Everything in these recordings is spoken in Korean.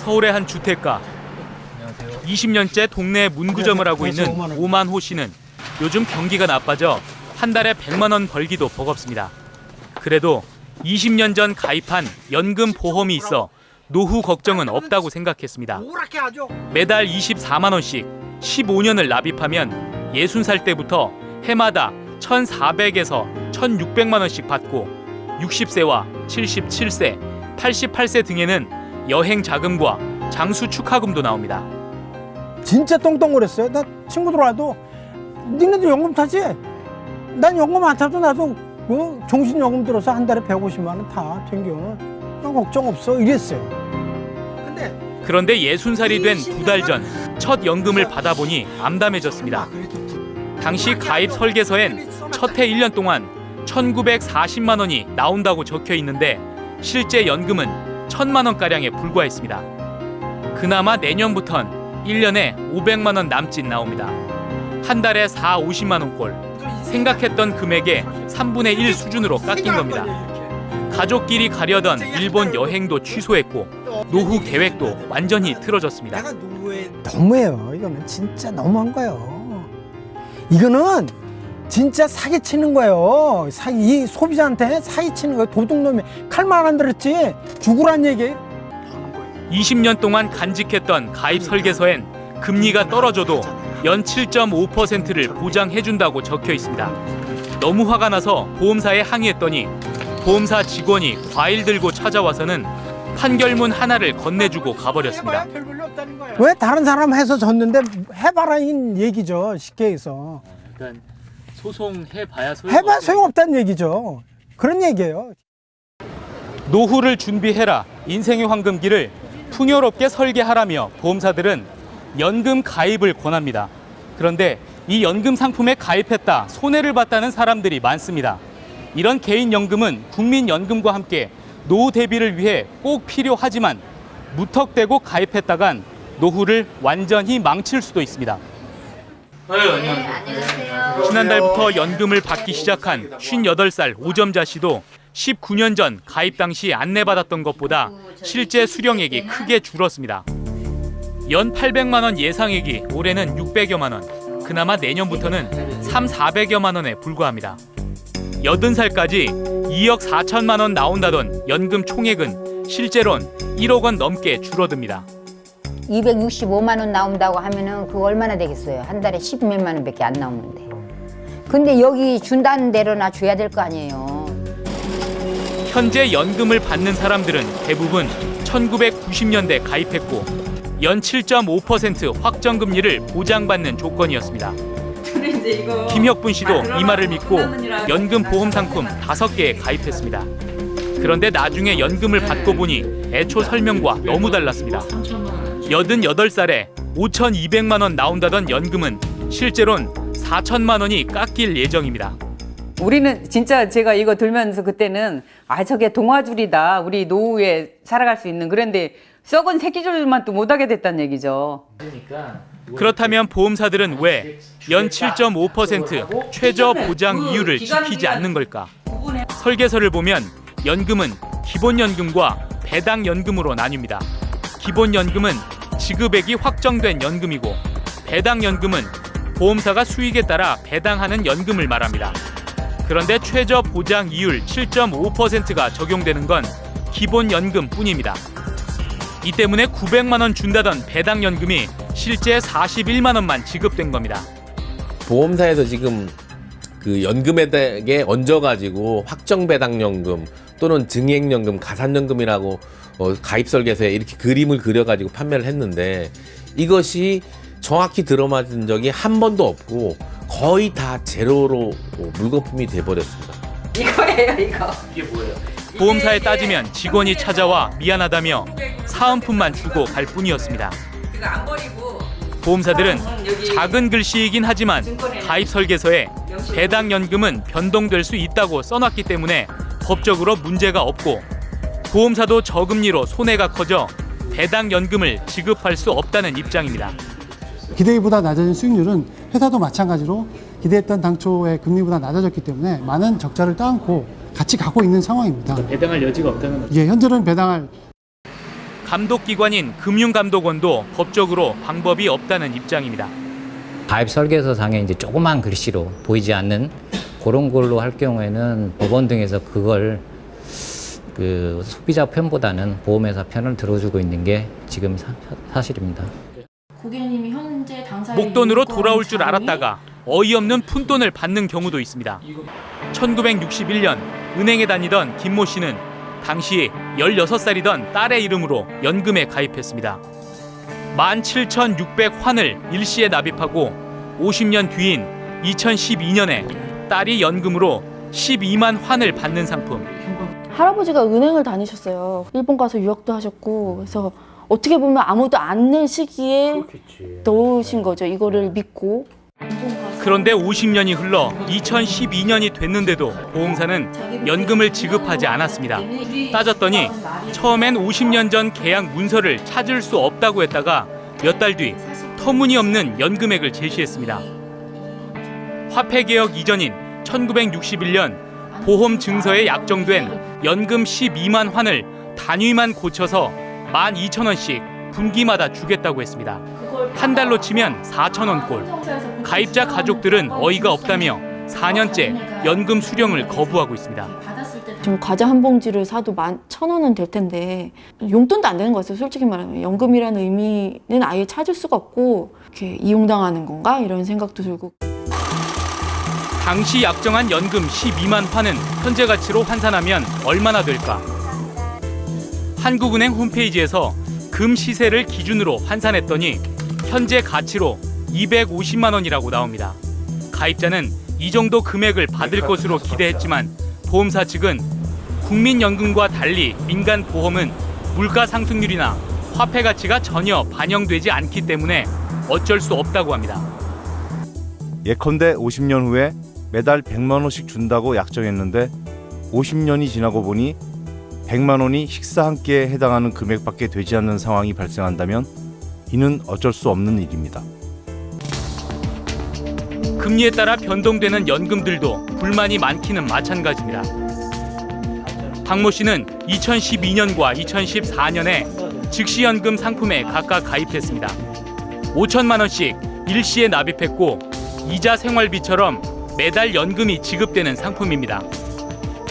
서울의 한 주택가. 20년째 동네에 문구점을 하고 있는 오만호 씨는 요즘 경기가 나빠져 한 달에 100만 원 벌기도 버겁습니다. 그래도 20년 전 가입한 연금 보험이 있어 노후 걱정은 없다고 생각했습니다. 매달 24만 원씩 15년을 납입하면 60살 때부터 해마다 1,400에서 1,600만 원씩 받고 60세와 77세, 88세 등에는 여행 자금과 장수 축하금도 나옵니다. 진짜 똥똥거렸어요. 나 친구들 와도 니네들 연금 타지? 난 연금 안 타도 나도 뭐 종신연금 들어서 한 달에 150만 원 다 챙겨. 난 걱정 없어 이랬어요. 그런데 60살이 된 2달 전 첫 연금을 받아보니 암담해졌습니다. 당시 가입 설계서엔 첫 해 1년 동안 1,940만 원이 나온다고 적혀 있는데 실제 연금은 1,000만 원가량에 불과했습니다. 그나마 내년부턴 1년에 500만 원 남짓 나옵니다. 한 달에 4, 50만 원꼴. 생각했던 금액의 3분의 1 수준으로 깎인 겁니다. 가족끼리 가려던 일본 여행도 취소했고 노후 계획도 완전히 틀어졌습니다. 너무해요. 이거는 진짜 너무한 거예요. 이거는 진짜 사기치는 거예요. 이 소비자한테 사기치는 거예요. 도둑놈이 칼만 안 들었지 죽으란 얘기예요. 20년 동안 간직했던 가입 설계서엔 금리가 떨어져도 연 7.5%를 보장해준다고 적혀 있습니다. 너무 화가 나서 보험사에 항의했더니 보험사 직원이 과일 들고 찾아와서는 판결문 하나를 건네주고 가버렸습니다. 왜 다른 사람 해서 졌는데 해봐라인 얘기죠. 쉽게 해서. 그러니까 소송해봐야 해봐 소용없다는 얘기죠. 그런 얘기예요. 노후를 준비해라. 인생의 황금기를 풍요롭게 설계하라며 보험사들은 연금 가입을 권합니다. 그런데 이 연금 상품에 가입했다 손해를 봤다는 사람들이 많습니다. 이런 개인연금은 국민연금과 함께 노후 대비를 위해 꼭 필요하지만 무턱대고 가입했다간 노후를 완전히 망칠 수도 있습니다. 안녕하세요. 지난달부터 연금을 받기 시작한 58살 오점자 씨도 19년 전 가입 당시 안내받았던 것보다 실제 수령액이 크게 줄었습니다. 연 800만 원 예상액이 올해는 600여만 원, 그나마 내년부터는 3,400여만 원에 불과합니다. 80살까지 2억 4천만 원 나온다던 연금 총액은 실제론 1억 원 넘게 줄어듭니다. 265만 원 나온다고 하면은 그거 얼마나 되겠어요? 한 달에 10몇만 원밖에 안 나오는데. 근데 여기 준다는 대로나 줘야 될 거 아니에요. 현재 연금을 받는 사람들은 대부분 1990년대 가입했고 연 7.5% 확정금리를 보장받는 조건이었습니다. 김혁분 씨도 이 말을 믿고 연금 보험 상품 5개에 가입했습니다. 그런데 나중에 연금을 받고 보니 애초 설명과 너무 달랐습니다. 88살에 5,200만 원 나온다던 연금은 실제론 4천만 원이 깎일 예정입니다. 우리는 진짜 제가 이거 들면서 그때는 저게 동화줄이다. 우리 노후에 살아갈 수 있는. 그런데 썩은 새끼줄만 또 못하게 됐다는 얘기죠. 그렇다면 보험사들은 왜 연 7.5% 최저 보장 이율을 지키지 않는 걸까? 설계서를 보면 연금은 기본연금과 배당연금으로 나뉩니다. 기본연금은 지급액이 확정된 연금이고 배당연금은 보험사가 수익에 따라 배당하는 연금을 말합니다. 그런데 최저 보장 이율 7.5%가 적용되는 건 기본연금뿐입니다. 이 때문에 900만 원 준다던 배당연금이 실제 41만 원만 지급된 겁니다. 보험사에서 지금 그 연금에 얹어가지고 확정배당연금 또는 증액연금, 가산연금이라고 가입 설계서에 이렇게 그림을 그려가지고 판매를 했는데 이것이 정확히 들어맞은 적이 한 번도 없고 거의 다 제로로 물거품이 돼버렸습니다. 이거예요, 이거. 이게 뭐예요? 보험사에 따지면 직원이 찾아와 미안하다며 사은품만 주고 갈 뿐이었습니다. 이거 안 버리고. 보험사들은 작은 글씨이긴 하지만 가입 설계서에 배당연금은 변동될 수 있다고 써놨기 때문에 법적으로 문제가 없고 보험사도 저금리로 손해가 커져 배당연금을 지급할 수 없다는 입장입니다. 기대보다 낮아진 수익률은 회사도 마찬가지로 기대했던 당초의 금리보다 낮아졌기 때문에 많은 적자를 떠안고 같이 가고 있는 상황입니다. 배당할 여지가 없다는 거죠? 예, 현재는 배당할 감독기관인 금융감독원도 법적으로 방법이 없다는 입장입니다. 가입 설계서상에 이제 조그만 글씨로 보이지 않는 그런 걸로 할 경우에는 법원 등에서 그걸 그 소비자 편보다는 보험회사 편을 들어주고 있는 게 지금 사실입니다. 고객님이 현재 당사의 목돈으로 돌아올 줄 알았다가 어이없는 푼돈을 받는 경우도 있습니다. 1961년 은행에 다니던 김모 씨는 당시 16살이던 딸의 이름으로 연금에 가입했습니다. 17,600환을 일시에 납입하고 50년 뒤인 2012년에 딸이 연금으로 12만 환을 받는 상품. 할아버지가 은행을 다니셨어요. 일본 가서 유학도 하셨고 그래서 어떻게 보면 아무도 않는 시기에 넣으신 거죠. 이거를 믿고. 그런데 50년이 흘러 2012년이 됐는데도 보험사는 연금을 지급하지 않았습니다. 따졌더니 처음엔 50년 전 계약 문서를 찾을 수 없다고 했다가 몇 달 뒤 터무니없는 연금액을 제시했습니다. 화폐개혁 이전인 1961년 보험 증서에 약정된 연금 12만 환을 단위만 고쳐서 12,000원씩 분기마다 주겠다고 했습니다. 한 달로 치면 4,000원 꼴. 가입자 가족들은 어이가 없다며 4년째 연금 수령을 거부하고 있습니다. 지금 과자 한 봉지를 사도 11,000원은 될 텐데 용돈도 안 되는 거였어요. 솔직히 말하면 연금이라는 의미는 아예 찾을 수가 없고 이렇게 이용당하는 건가 이런 생각도 들고. 당시 약정한 연금 12만 환은 현재 가치로 환산하면 얼마나 될까? 한국은행 홈페이지에서 금 시세를 기준으로 환산했더니 현재 가치로 250만 원이라고 나옵니다. 가입자는 이 정도 금액을 받을 것으로 기대했지만 보험사 측은 국민연금과 달리 민간 보험은 물가 상승률이나 화폐 가치가 전혀 반영되지 않기 때문에 어쩔 수 없다고 합니다. 예컨대 50년 후에 매달 100만 원씩 준다고 약정했는데 50년이 지나고 보니 100만 원이 식사 한 끼에 해당하는 금액밖에 되지 않는 상황이 발생한다면 이는 어쩔 수 없는 일입니다. 금리에 따라 변동되는 연금들도 불만이 많기는 마찬가지입니다. 박모 씨는 2012년과 2014년에 즉시연금 상품에 각각 가입했습니다. 5천만 원씩 일시에 납입했고 이자 생활비처럼 매달 연금이 지급되는 상품입니다.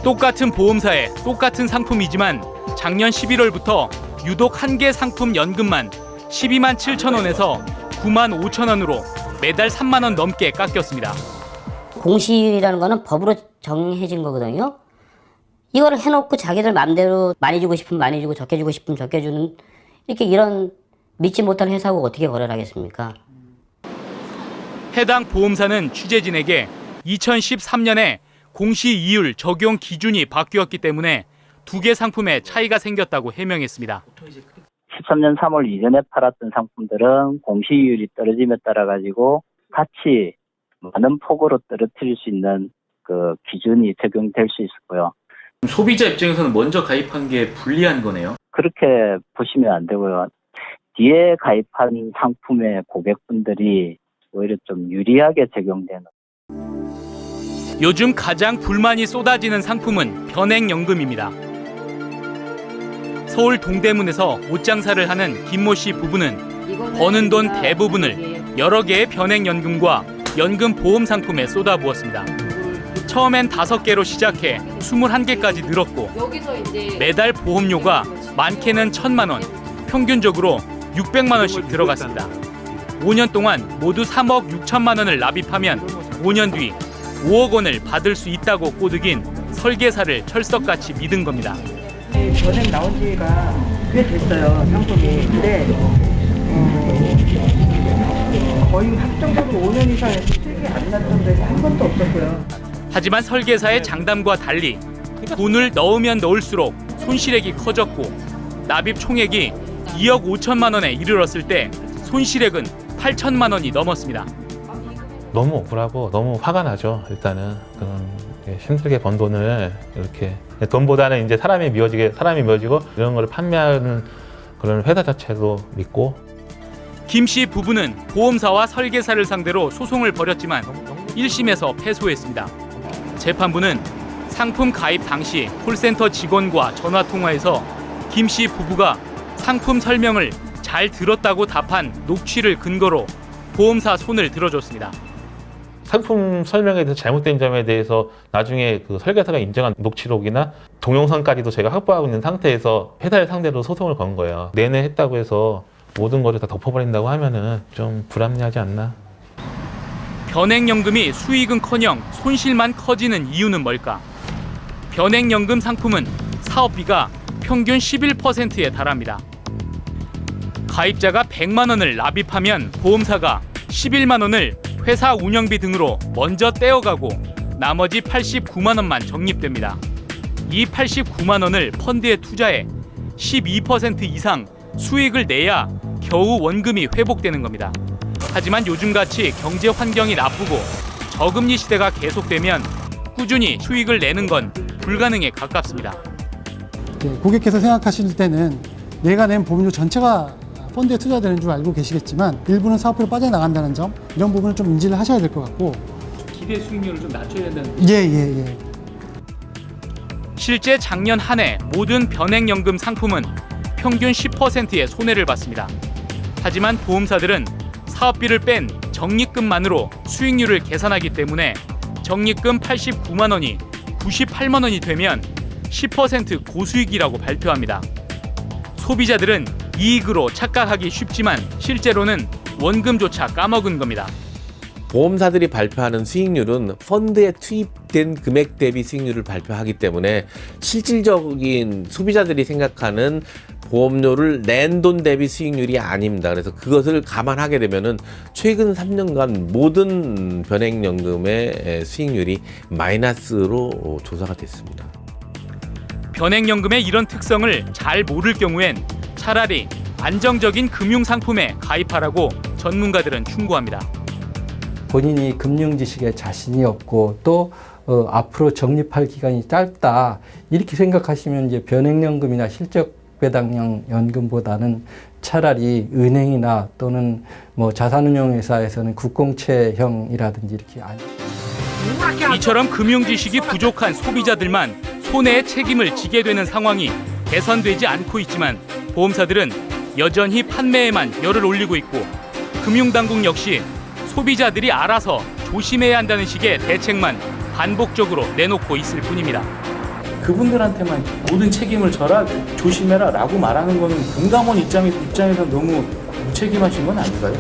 똑같은 보험사에 똑같은 상품이지만 작년 11월부터 유독 한 개 상품 연금만 12만 7천 원에서 9만 5천 원으로 매달 3만 원 넘게 깎였습니다. 공시율이라는 거는 법으로 정해진 거거든요. 이거를 해놓고 자기들 마음대로 많이 주고 싶으면 많이 주고 적게 주고 싶으면 적게 주는 이렇게 이런 믿지 못할 회사하고 어떻게 거래를 하겠습니까? 해당 보험사는 취재진에게 2013년에 공시이율 적용 기준이 바뀌었기 때문에 두 개 상품에 차이가 생겼다고 해명했습니다. 13년 3월 이전에 팔았던 상품들은 공시이율이 떨어짐에 따라 가지고 같이 많은 폭으로 떨어뜨릴 수 있는 그 기준이 적용될 수 있었고요. 소비자 입장에서는 먼저 가입한 게 불리한 거네요. 그렇게 보시면 안 되고요. 뒤에 가입한 상품의 고객분들이 오히려 좀 유리하게 적용되는. 요즘 가장 불만이 쏟아지는 상품은 변액연금입니다. 서울 동대문에서 옷장사를 하는 김모 씨 부부는 버는 돈 대부분을 여러 개의 변액연금과 연금 보험 상품에 쏟아부었습니다. 처음엔 5개로 시작해 21개까지 늘었고 매달 보험료가 많게는 1,000만 원, 평균적으로 600만 원씩 들어갔습니다. 5년 동안 모두 3억 6천만 원을 납입하면 5년 뒤 5억 원을 받을 수 있다고 꼬드긴 설계사를 철석같이 믿은 겁니다. 전액 나온 지가 꽤 됐어요, 상품이. 근데 거의 확정적으로 5년 이상에서 수익이 안 났던 적이 한 번도 없었고요. 하지만 설계사의 장담과 달리 돈을 넣으면 넣을수록 손실액이 커졌고 납입 총액이 2억 5천만 원에 이르렀을 때 손실액은 8천만 원이 넘었습니다. 너무 억울하고 너무 화가 나죠. 일단은 힘들게 번 돈을 이렇게 돈보다는 이제 사람이 미워지고 이런 걸 판매하는 그런 회사 자체도 믿고. 김 씨 부부는 보험사와 설계사를 상대로 소송을 벌였지만 1심에서 패소했습니다. 재판부는 상품 가입 당시 콜센터 직원과 전화 통화에서 김 씨 부부가 상품 설명을 잘 들었다고 답한 녹취를 근거로 보험사 손을 들어줬습니다. 상품 설명에 대해서 잘못된 점에 대해서 나중에 그 설계사가 인정한 녹취록이나 동영상까지도 제가 확보하고 있는 상태에서 회사를 상대로 소송을 건 거예요. 내내 했다고 해서 모든 거를 다 덮어버린다고 하면은 좀 불합리하지 않나. 변액연금이 수익은커녕 손실만 커지는 이유는 뭘까? 변액연금 상품은 사업비가 평균 11%에 달합니다. 가입자가 100만 원을 납입하면 보험사가 11만 원을 회사 운영비 등으로 먼저 떼어가고 나머지 89만 원만 적립됩니다. 이 89만 원을 펀드에 투자해 12% 이상 수익을 내야 겨우 원금이 회복되는 겁니다. 하지만 요즘같이 경제 환경이 나쁘고 저금리 시대가 계속되면 꾸준히 수익을 내는 건 불가능에 가깝습니다. 고객께서 생각하실 때는 내가 낸 보험료 전체가 펀드에 투자되는 줄 알고 계시겠지만 일부는 사업비로 빠져나간다는 점, 이런 부분을 좀 인지를 하셔야 될 것 같고. 기대 수익률을 좀 낮춰야 된다는. 예. 실제 작년 한 해 모든 변액연금 상품은 평균 10%의 손해를 봤습니다. 하지만 보험사들은 사업비를 뺀 적립금만으로 수익률을 계산하기 때문에 적립금 89만 원이 98만 원이 되면 10% 고수익이라고 발표합니다. 소비자들은 이익으로 착각하기 쉽지만 실제로는 원금조차 까먹은 겁니다. 보험사들이 발표하는 수익률은 펀드에 투입된 금액 대비 수익률을 발표하기 때문에 실질적인 소비자들이 생각하는 보험료를 낸 돈 대비 수익률이 아닙니다. 그래서 그것을 감안하게 되면은 최근 3년간 모든 변액연금의 수익률이 마이너스로 조사가 됐습니다. 변액연금의 이런 특성을 잘 모를 경우엔 차라리 안정적인 금융상품에 가입하라고 전문가들은 충고합니다. 본인이 금융 지식에 자신이 없고 또 앞으로 적립할 기간이 짧다 이렇게 생각하시면 이제 변액연금이나 실적배당형 연금보다는 차라리 은행이나 또는 뭐 자산운용회사에서는 국공채형이라든지 이렇게 이처럼 금융 지식이 부족한 소비자들만 손해의 책임을 지게 되는 상황이 개선되지 않고 있지만 보험사들은 여전히 판매에만 열을 올리고 있고 금융당국 역시 소비자들이 알아서 조심해야 한다는 식의 대책만 반복적으로 내놓고 있을 뿐입니다. 그분들한테만 모든 책임을 져라, 조심해라 라고 말하는 거는 금감원 입장에서 너무 무책임하신 건 아닌가요?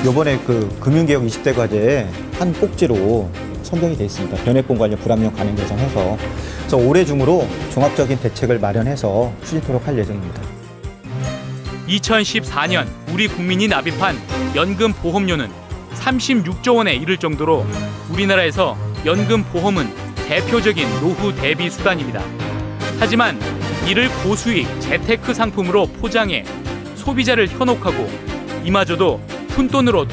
이번에 그 금융개혁 20대 과제에 한 꼭지로 선정이 돼 있습니다. 변액보험 관련 불합리형 관행 개선해서 그래서 올해 중으로 종합적인 대책을 마련해서 추진토록 할 예정입니다. 2014년 우리 국민이 납입한 연금 보험료는 36조 원에 이를 정도로 우리나라에서 연금 보험은 대표적인 노후 대비 수단입니다. 하지만 이를 고수익 재테크 상품으로 포장해 소비자를 현혹하고 이마저도 푼돈으로